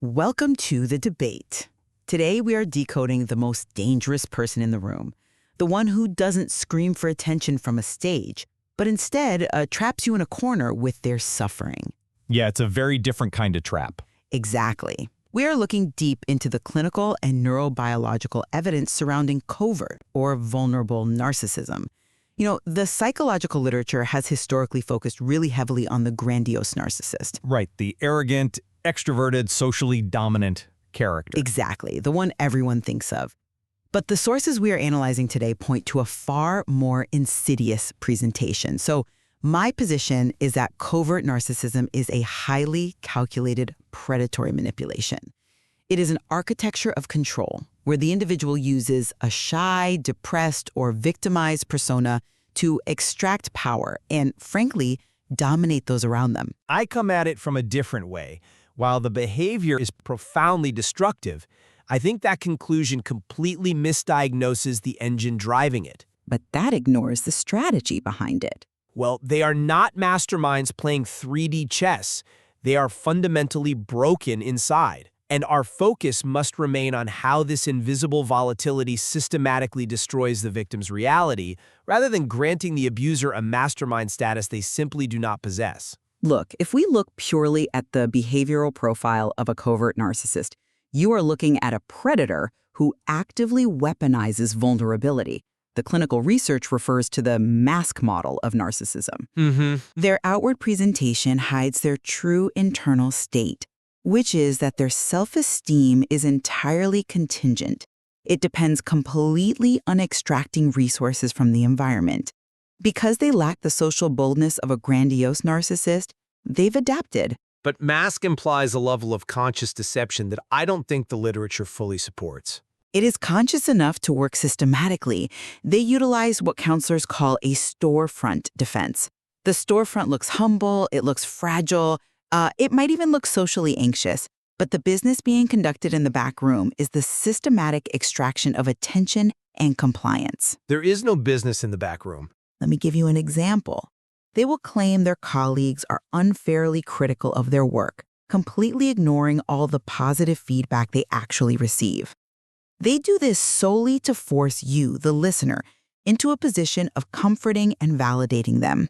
Welcome to the debate. Today we are decoding the most dangerous person in the room, the one who doesn't scream for attention from a stage, but instead traps you in a corner with their suffering. Yeah, it's a very different kind of trap. Exactly. We are looking deep into the clinical and neurobiological evidence surrounding covert or vulnerable narcissism. The psychological literature has historically focused really heavily on the grandiose narcissist. Right, the arrogant, extroverted, socially dominant character. Exactly, the one everyone thinks of. But the sources we are analyzing today point to a far more insidious presentation. So my position is that covert narcissism is a highly calculated predatory manipulation. It is an architecture of control where the individual uses a shy, depressed, or victimized persona to extract power and, frankly, dominate those around them. I come at it from a different way. While the behavior is profoundly destructive, I think that conclusion completely misdiagnoses the engine driving it. But that ignores the strategy behind it. Well, they are not masterminds playing 3D chess. They are fundamentally broken inside. And our focus must remain on how this invisible volatility systematically destroys the victim's reality, rather than granting the abuser a mastermind status they simply do not possess. Look, if we look purely at the behavioral profile of a covert narcissist, you are looking at a predator who actively weaponizes vulnerability. The clinical research refers to the mask model of narcissism. Their outward presentation hides their true internal state, which is that their self-esteem is entirely contingent. It depends completely on extracting resources from the environment. Because they lack the social boldness of a grandiose narcissist, they've adapted. But mask implies a level of conscious deception that I don't think the literature fully supports. It is conscious enough to work systematically. They utilize what counselors call a storefront defense. The storefront looks humble, it looks fragile, it might even look socially anxious, but the business being conducted in the back room is the systematic extraction of attention and compliance. There is no business in the back room. Let me give you an example. They will claim their colleagues are unfairly critical of their work, completely ignoring all the positive feedback they actually receive. They do this solely to force you, the listener, into a position of comforting and validating them.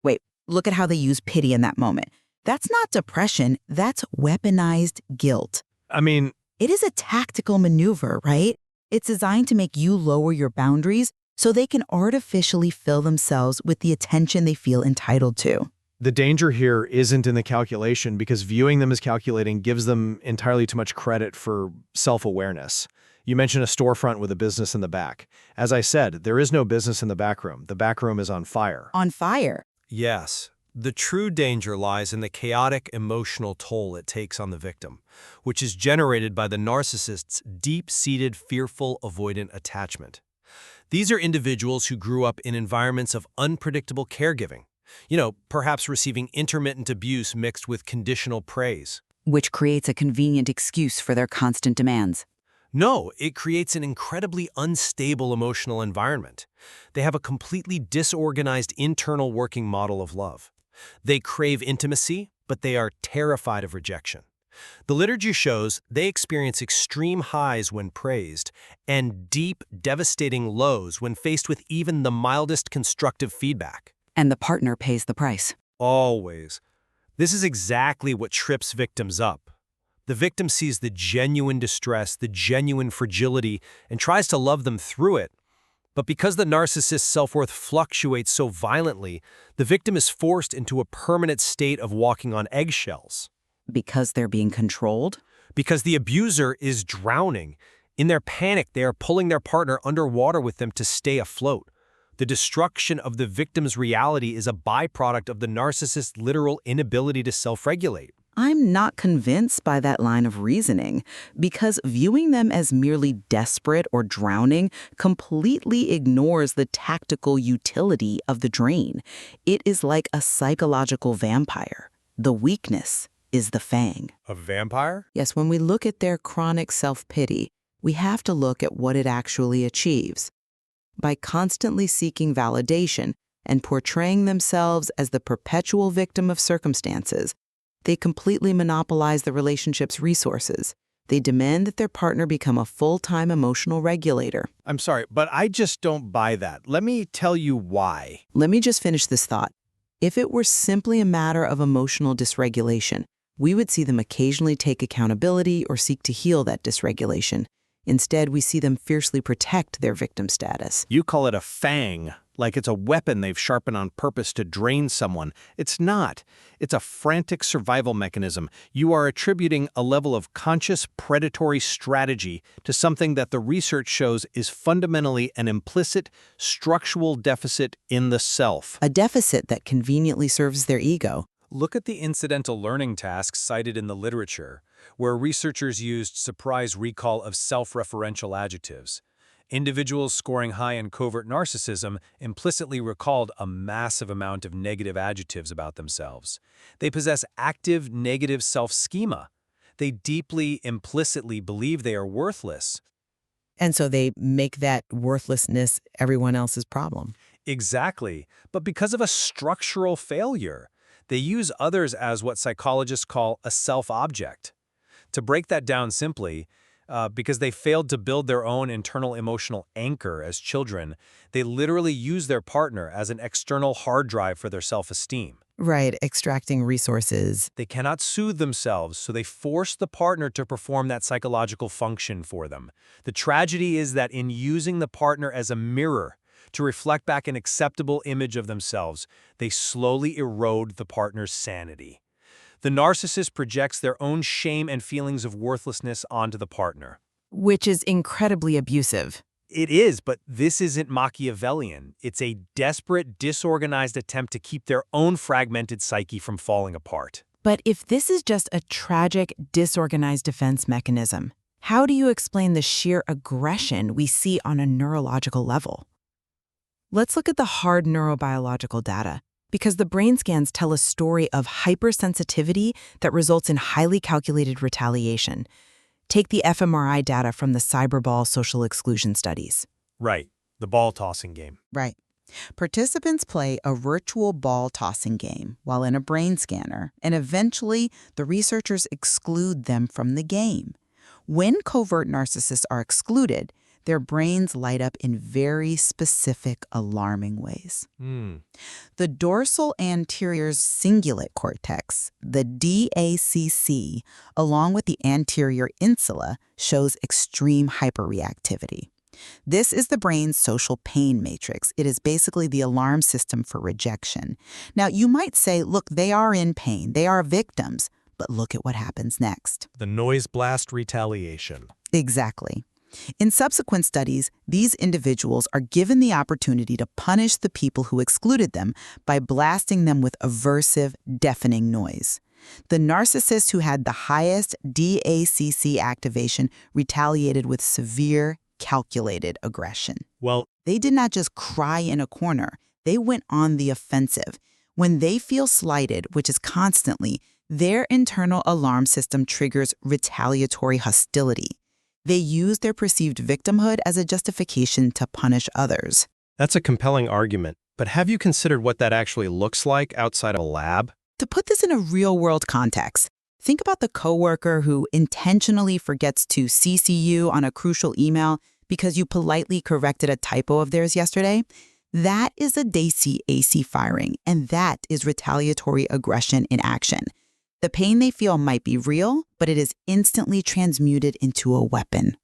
Wait, look at how they use pity in that moment. That's not depression, that's weaponized guilt. It is a tactical maneuver, right? It's designed to make you lower your boundaries so they can artificially fill themselves with the attention they feel entitled to. The danger here isn't in the calculation, because viewing them as calculating gives them entirely too much credit for self-awareness. You mentioned a storefront with a business in the back. As I said, there is no business in the back room. The back room is on fire. On fire? Yes. The true danger lies in the chaotic emotional toll it takes on the victim, which is generated by the narcissist's deep-seated, fearful, avoidant attachment. These are individuals who grew up in environments of unpredictable caregiving, perhaps receiving intermittent abuse mixed with conditional praise. Which creates a convenient excuse for their constant demands. No, it creates an incredibly unstable emotional environment. They have a completely disorganized internal working model of love. They crave intimacy, but they are terrified of rejection. The literature shows they experience extreme highs when praised and deep, devastating lows when faced with even the mildest constructive feedback. And the partner pays the price. Always. This is exactly what trips victims up. The victim sees the genuine distress, the genuine fragility, and tries to love them through it. But because the narcissist's self-worth fluctuates so violently, the victim is forced into a permanent state of walking on eggshells. Because they're being controlled? Because the abuser is drowning. In their panic, they are pulling their partner underwater with them to stay afloat. The destruction of the victim's reality is a byproduct of the narcissist's literal inability to self-regulate. I'm not convinced by that line of reasoning, because viewing them as merely desperate or drowning completely ignores the tactical utility of the drain. It is like a psychological vampire. The weakness is the fang. A vampire? Yes, when we look at their chronic self-pity, we have to look at what it actually achieves. By constantly seeking validation and portraying themselves as the perpetual victim of circumstances, They completely monopolize the relationship's resources. They demand that their partner become a full-time emotional regulator. I'm sorry, but I just don't buy that. Let me tell you why. Let me just finish this thought. If it were simply a matter of emotional dysregulation, we would see them occasionally take accountability or seek to heal that dysregulation. Instead, we see them fiercely protect their victim status. You call it a fang, like it's a weapon they've sharpened on purpose to drain someone. It's not. It's a frantic survival mechanism. You are attributing a level of conscious predatory strategy to something that the research shows is fundamentally an implicit structural deficit in the self. A deficit that conveniently serves their ego. Look at the incidental learning tasks cited in the literature, where researchers used surprise recall of self-referential adjectives. Individuals scoring high in covert narcissism implicitly recalled a massive amount of negative adjectives about themselves. They possess active negative self-schema. They deeply, implicitly believe they are worthless. And so they make that worthlessness everyone else's problem. Exactly, but because of a structural failure. They use others as what psychologists call a self-object. To break that down simply, because they failed to build their own internal emotional anchor as children, they literally use their partner as an external hard drive for their self-esteem. Right, extracting resources. They cannot soothe themselves, so they force the partner to perform that psychological function for them. The tragedy is that in using the partner as a mirror, to reflect back an acceptable image of themselves, they slowly erode the partner's sanity. The narcissist projects their own shame and feelings of worthlessness onto the partner. Which is incredibly abusive. It is, but this isn't Machiavellian. It's a desperate, disorganized attempt to keep their own fragmented psyche from falling apart. But if this is just a tragic, disorganized defense mechanism, how do you explain the sheer aggression we see on a neurological level? Let's look at the hard neurobiological data, because the brain scans tell a story of hypersensitivity that results in highly calculated retaliation. Take the fMRI data from the cyberball social exclusion studies. Right, the ball-tossing game. Right. Participants play a virtual ball-tossing game while in a brain scanner, and eventually the researchers exclude them from the game. When covert narcissists are excluded, their brains light up in very specific, alarming ways. The dorsal anterior cingulate cortex, the DACC, along with the anterior insula, shows extreme hyperreactivity. This is the brain's social pain matrix. It is basically the alarm system for rejection. Now, you might say, look, they are in pain. They are victims. But look at what happens next. The noise blast retaliation. Exactly. In subsequent studies, these individuals are given the opportunity to punish the people who excluded them by blasting them with aversive, deafening noise. The narcissist who had the highest DACC activation retaliated with severe, calculated aggression. Well, They did not just cry in a corner. They went on the offensive. When they feel slighted, which is constantly, their internal alarm system triggers retaliatory hostility. They use their perceived victimhood as a justification to punish others. That's a compelling argument, but have you considered what that actually looks like outside of a lab? To put this in a real-world context, think about the coworker who intentionally forgets to CC you on a crucial email because you politely corrected a typo of theirs yesterday. That is a DACC firing, and that is retaliatory aggression in action. The pain they feel might be real, but it is instantly transmuted into a weapon.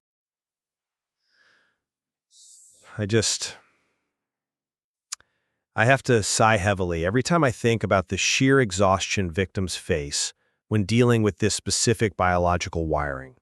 I have to sigh heavily every time I think about the sheer exhaustion victims face when dealing with this specific biological wiring.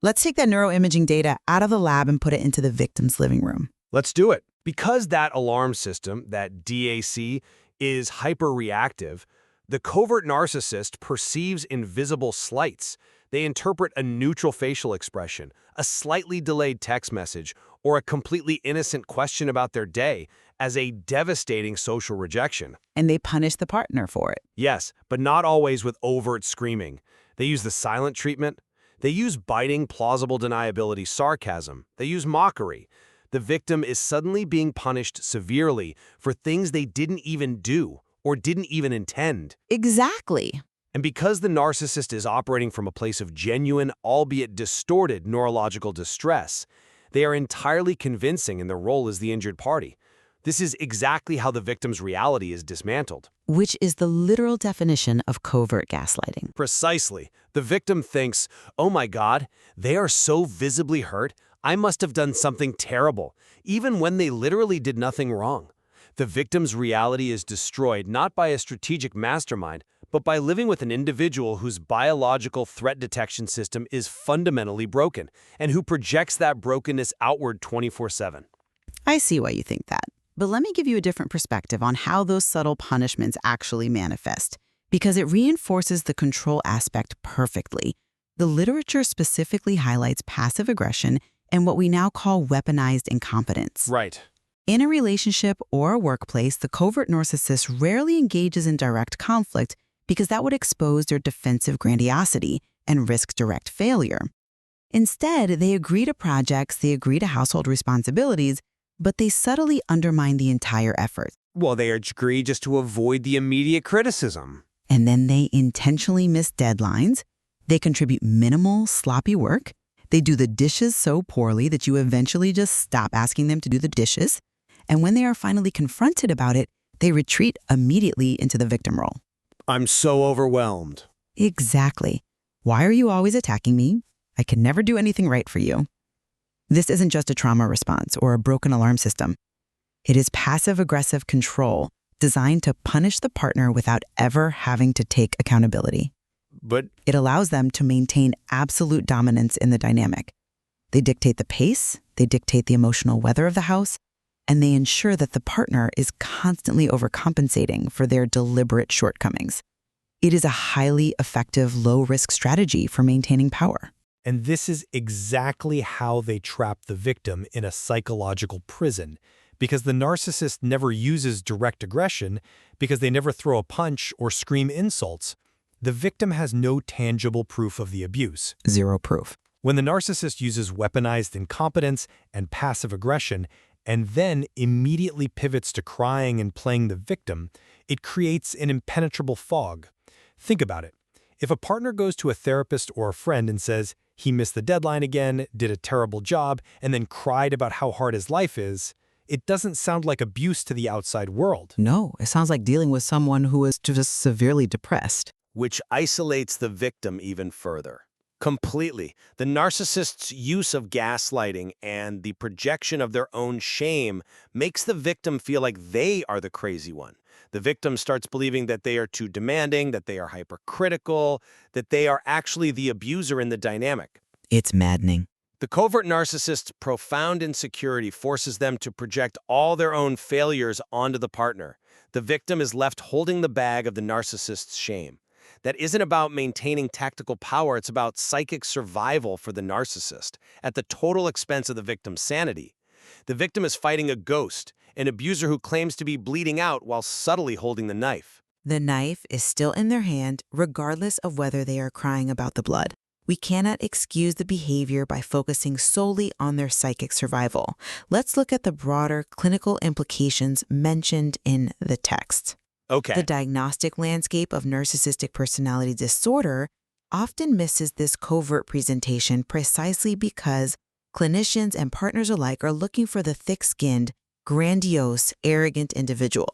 Let's take that neuroimaging data out of the lab and put it into the victim's living room. Let's do it. Because that alarm system, that DAC, is hyperreactive, the covert narcissist perceives invisible slights. They interpret a neutral facial expression, a slightly delayed text message, or a completely innocent question about their day as a devastating social rejection. And they punish the partner for it. Yes, but not always with overt screaming. They use the silent treatment. They use biting, plausible deniability sarcasm. They use mockery. The victim is suddenly being punished severely for things they didn't even do or didn't even intend. Exactly. And because the narcissist is operating from a place of genuine, albeit distorted, neurological distress, they are entirely convincing in their role as the injured party. This is exactly how the victim's reality is dismantled. Which is the literal definition of covert gaslighting. Precisely. The victim thinks, oh my God, they are so visibly hurt, I must have done something terrible, even when they literally did nothing wrong. The victim's reality is destroyed not by a strategic mastermind, but by living with an individual whose biological threat detection system is fundamentally broken, and who projects that brokenness outward 24/7. I see why you think that. But let me give you a different perspective on how those subtle punishments actually manifest, because it reinforces the control aspect perfectly. The literature specifically highlights passive aggression and what we now call weaponized incompetence. Right. In a relationship or a workplace, the covert narcissist rarely engages in direct conflict because that would expose their defensive grandiosity and risk direct failure. Instead, they agree to projects, they agree to household responsibilities, but they subtly undermine the entire effort. Well, they agree just to avoid the immediate criticism. And then they intentionally miss deadlines. They contribute minimal, sloppy work. They do the dishes so poorly that you eventually just stop asking them to do the dishes. And when they are finally confronted about it, they retreat immediately into the victim role. I'm so overwhelmed. Exactly. Why are you always attacking me? I can never do anything right for you. This isn't just a trauma response or a broken alarm system. It is passive-aggressive control designed to punish the partner without ever having to take accountability. But It allows them to maintain absolute dominance in the dynamic. They dictate the pace, they dictate the emotional weather of the house, and they ensure that the partner is constantly overcompensating for their deliberate shortcomings. It is a highly effective, low-risk strategy for maintaining power. And this is exactly how they trap the victim in a psychological prison, because the narcissist never uses direct aggression, because they never throw a punch or scream insults. The victim has no tangible proof of the abuse. Zero proof. When the narcissist uses weaponized incompetence and passive aggression, and then immediately pivots to crying and playing the victim, it creates an impenetrable fog. Think about it. If a partner goes to a therapist or a friend and says he missed the deadline again, did a terrible job, and then cried about how hard his life is, it doesn't sound like abuse to the outside world. No, it sounds like dealing with someone who is just severely depressed. which isolates the victim even further. Completely. The narcissist's use of gaslighting and the projection of their own shame makes the victim feel like they are the crazy one. The victim starts believing that they are too demanding, that they are hypercritical, that they are actually the abuser in the dynamic. It's maddening. The covert narcissist's profound insecurity forces them to project all their own failures onto the partner. The victim is left holding the bag of the narcissist's shame. That isn't about maintaining tactical power, it's about psychic survival for the narcissist, at the total expense of the victim's sanity. The victim is fighting a ghost, an abuser who claims to be bleeding out while subtly holding the knife. The knife is still in their hand, regardless of whether they are crying about the blood. We cannot excuse the behavior by focusing solely on their psychic survival. Let's look at the broader clinical implications mentioned in the text. Okay. The diagnostic landscape of narcissistic personality disorder often misses this covert presentation precisely because clinicians and partners alike are looking for the thick-skinned, grandiose, arrogant individual.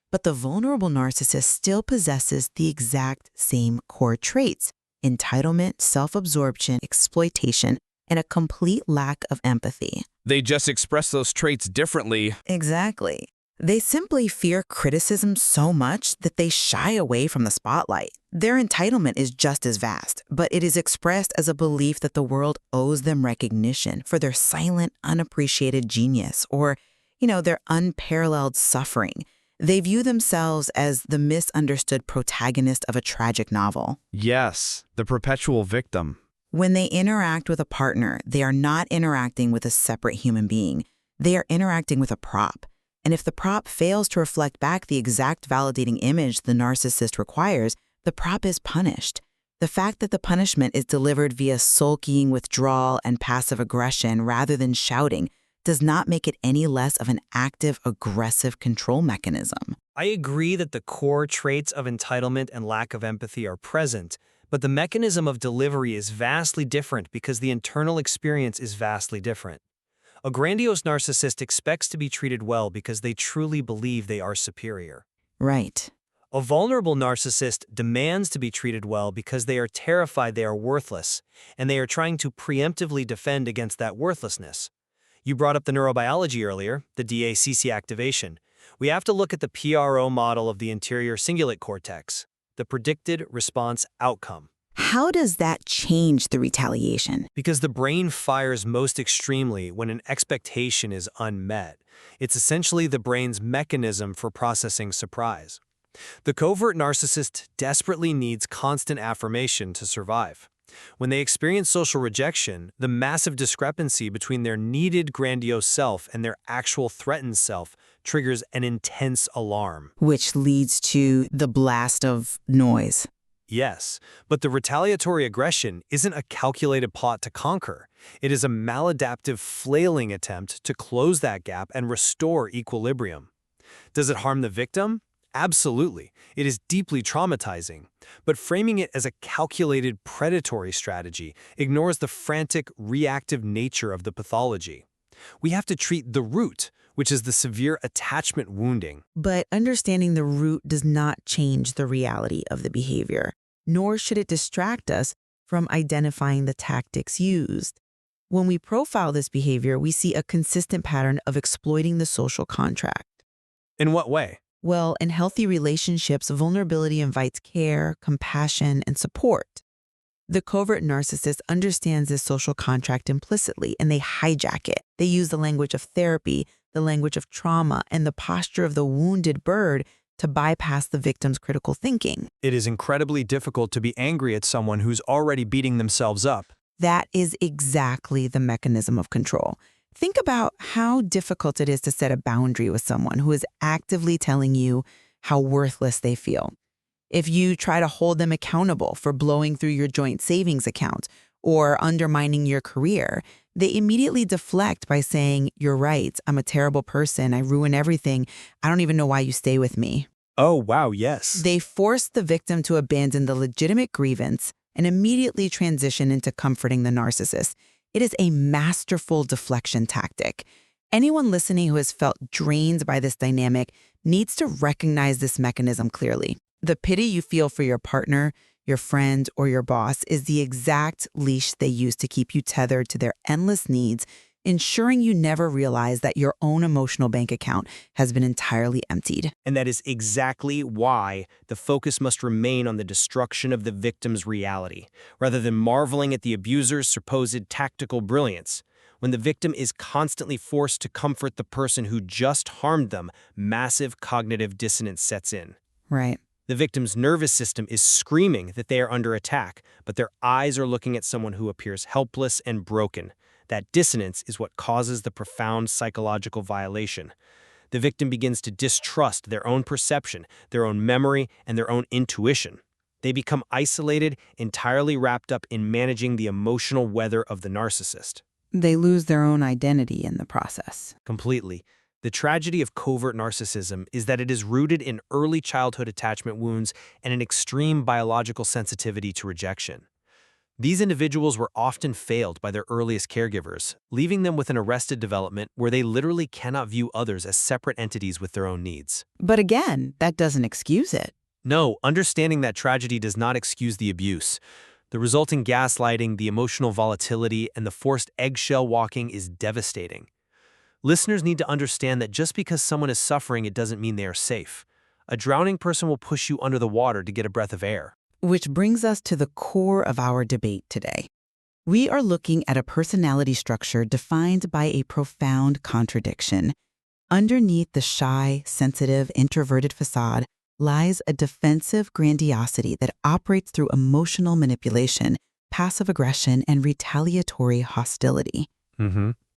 But the vulnerable narcissist still possesses the exact same core traits: entitlement, self-absorption, exploitation, and a complete lack of empathy. They just express those traits differently. Exactly. They simply fear criticism so much that they shy away from the spotlight. Their entitlement is just as vast, but it is expressed as a belief that the world owes them recognition for their silent, unappreciated genius or, their unparalleled suffering. They view themselves as the misunderstood protagonist of a tragic novel. Yes, the perpetual victim. When they interact with a partner, they are not interacting with a separate human being. They are interacting with a prop. And if the prop fails to reflect back the exact validating image the narcissist requires, the prop is punished. The fact that the punishment is delivered via sulking, withdrawal, and passive aggression rather than shouting does not make it any less of an active, aggressive control mechanism. I agree that the core traits of entitlement and lack of empathy are present, but the mechanism of delivery is vastly different because the internal experience is vastly different. A grandiose narcissist expects to be treated well because they truly believe they are superior. Right. A vulnerable narcissist demands to be treated well because they are terrified they are worthless, and they are trying to preemptively defend against that worthlessness. You brought up the neurobiology earlier, the DACC activation. We have to look at the PRO model of the interior cingulate cortex, the predicted response outcome. How does that change the retaliation? Because the brain fires most extremely when an expectation is unmet. It's essentially the brain's mechanism for processing surprise. The covert narcissist desperately needs constant affirmation to survive. When they experience social rejection, the massive discrepancy between their needed grandiose self and their actual threatened self triggers an intense alarm. Which leads to the blast of noise. Yes, but the retaliatory aggression isn't a calculated plot to conquer. It is a maladaptive flailing attempt to close that gap and restore equilibrium. Does it harm the victim? Absolutely. It is deeply traumatizing. But framing it as a calculated predatory strategy ignores the frantic, reactive nature of the pathology. We have to treat the root, which is the severe attachment wounding. But understanding the root does not change the reality of the behavior, nor should it distract us from identifying the tactics used. When we profile this behavior, we see a consistent pattern of exploiting the social contract. In what way? Well, in healthy relationships, vulnerability invites care, compassion, and support. The covert narcissist understands this social contract implicitly, and they hijack it. They use the language of therapy, the language of trauma, and the posture of the wounded bird to bypass the victim's critical thinking. It is incredibly difficult to be angry at someone who's already beating themselves up. That is exactly the mechanism of control. Think about how difficult it is to set a boundary with someone who is actively telling you how worthless they feel. If you try to hold them accountable for blowing through your joint savings account or undermining your career, they immediately deflect by saying, "You're right, I'm a terrible person, I ruin everything, I don't even know why you stay with me." Oh, wow, yes. They force the victim to abandon the legitimate grievance and immediately transition into comforting the narcissist. It is a masterful deflection tactic. Anyone listening who has felt drained by this dynamic needs to recognize this mechanism clearly. The pity you feel for your partner, your friend, or your boss is the exact leash they use to keep you tethered to their endless needs, ensuring you never realize that your own emotional bank account has been entirely emptied. And that is exactly why the focus must remain on the destruction of the victim's reality, rather than marveling at the abuser's supposed tactical brilliance. When the victim is constantly forced to comfort the person who just harmed them, massive cognitive dissonance sets in. Right. The victim's nervous system is screaming that they are under attack, but their eyes are looking at someone who appears helpless and broken. That dissonance is what causes the profound psychological violation. The victim begins to distrust their own perception, their own memory, and their own intuition. They become isolated, entirely wrapped up in managing the emotional weather of the narcissist. They lose their own identity in the process. Completely. The tragedy of covert narcissism is that it is rooted in early childhood attachment wounds and an extreme biological sensitivity to rejection. These individuals were often failed by their earliest caregivers, leaving them with an arrested development where they literally cannot view others as separate entities with their own needs. But again, that doesn't excuse it. No, understanding that tragedy does not excuse the abuse. The resulting gaslighting, the emotional volatility, and the forced eggshell walking is devastating. Listeners need to understand that just because someone is suffering, it doesn't mean they are safe. A drowning person will push you under the water to get a breath of air. Which brings us to the core of our debate today. We are looking at a personality structure defined by a profound contradiction. Underneath the shy, sensitive, introverted facade lies a defensive grandiosity that operates through emotional manipulation, passive aggression, and retaliatory hostility.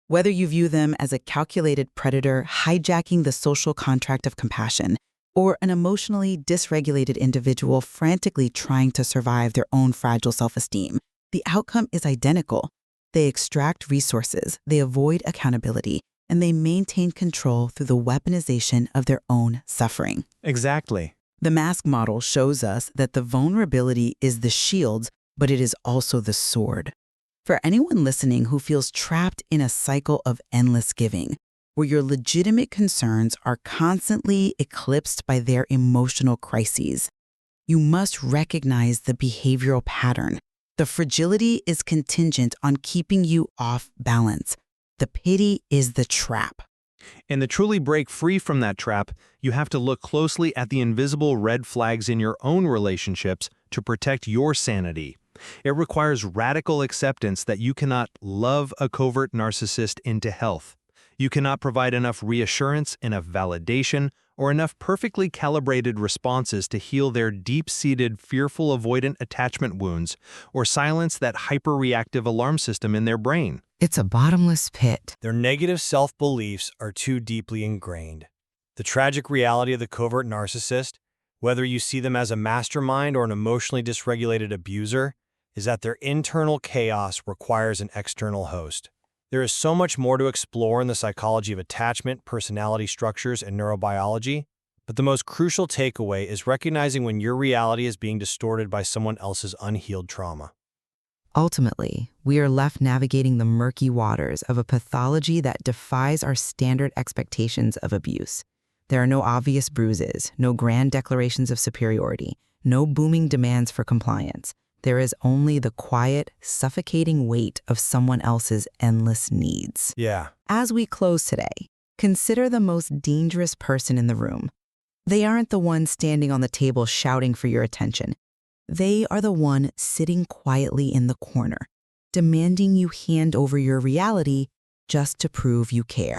Whether you view them as a calculated predator hijacking the social contract of compassion, or an emotionally dysregulated individual frantically trying to survive their own fragile self-esteem, the outcome is identical. They extract resources, they avoid accountability, and they maintain control through the weaponization of their own suffering. Exactly. The mask model shows us that the vulnerability is the shield, but it is also the sword. For anyone listening who feels trapped in a cycle of endless giving, where your legitimate concerns are constantly eclipsed by their emotional crises, you must recognize the behavioral pattern. The fragility is contingent on keeping you off balance. The pity is the trap. And to truly break free from that trap, you have to look closely at the invisible red flags in your own relationships to protect your sanity. It requires radical acceptance that you cannot love a covert narcissist into health. You cannot provide enough reassurance, enough validation, or enough perfectly calibrated responses to heal their deep-seated, fearful avoidant attachment wounds or silence that hyper-reactive alarm system in their brain. It's a bottomless pit. Their negative self-beliefs are too deeply ingrained. The tragic reality of the covert narcissist, whether you see them as a mastermind or an emotionally dysregulated abuser, is that their internal chaos requires an external host. There is so much more to explore in the psychology of attachment, personality structures, and neurobiology, but the most crucial takeaway is recognizing when your reality is being distorted by someone else's unhealed trauma. Ultimately, we are left navigating the murky waters of a pathology that defies our standard expectations of abuse. There are no obvious bruises, no grand declarations of superiority, no booming demands for compliance. There is only the quiet, suffocating weight of someone else's endless needs. Yeah. As we close today, consider the most dangerous person in the room. They aren't the one standing on the table shouting for your attention. They are the one sitting quietly in the corner, demanding you hand over your reality just to prove you care.